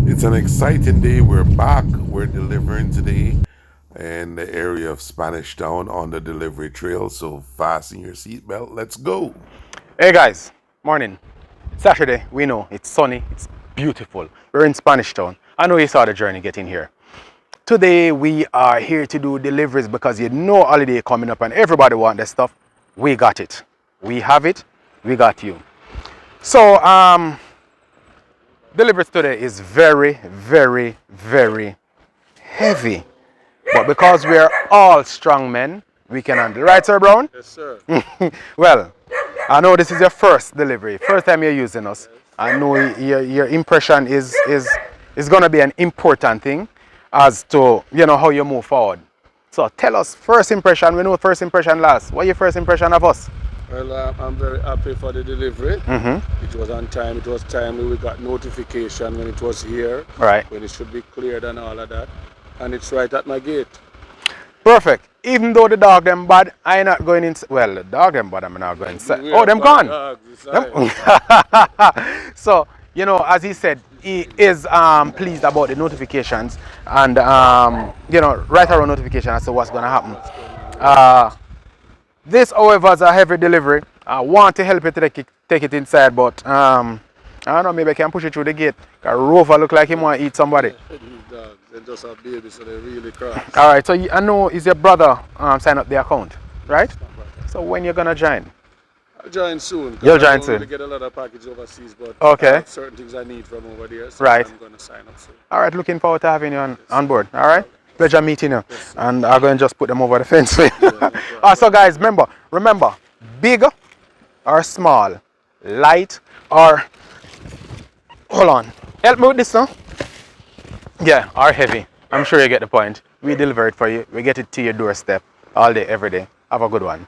It's an exciting day. We're back. We're delivering today in the area of Spanish Town on the delivery trail. So fasten your seatbelt. Let's go. Hey guys, morning. Saturday, we know it's sunny, it's beautiful. We're in Spanish Town. I know you saw the journey getting here. Today we are here to do deliveries because you know holiday coming up and everybody want this stuff. We got it. We have it. We got you. So deliveries today is very, very, very heavy. But because we are all strong men, we can handle. Right, Sir Brown? Yes, sir. Well, I know this is your first delivery, first time you're using us. I know your impression is going to be an important thing as to, how you move forward. So tell us, first impression, we know first impression lasts. What your first impression of us? Well, I'm very happy for the delivery. It was on time. It was timely. We got notification when it was here. Right. When it should be cleared and all of that. And it's right at my gate. Perfect. Even though the dog them bad, I not going inside. Well, the dog them bad, I'm not going inside. We Oh, have them bad gone. dogs Them- inside. So, as he said, he is pleased about the notifications and, right around notification as to what's going to happen. This, however, is a heavy delivery. I want to help you to take it inside, but I don't know, maybe I can push it through the gate. Because Rover look like he want to eat somebody. These dogs, they're just a baby, so they really cross. All right, so I know is your brother sign up the account, right? So when you're going to join? I'll join soon. You'll join I don't soon. really get a lot of packages overseas, but Okay. I have certain things I need from over there, so Right. I'm going to sign up soon. All right, looking forward to having you on board. All right, pleasure meeting you. And I'm going to just put them over the fence. So guys, remember, big or small, light or, hold on, help me with this now. Yeah, or heavy. I'm sure you get the point. We deliver it for you. We get it to your doorstep all day, every day. Have a good one.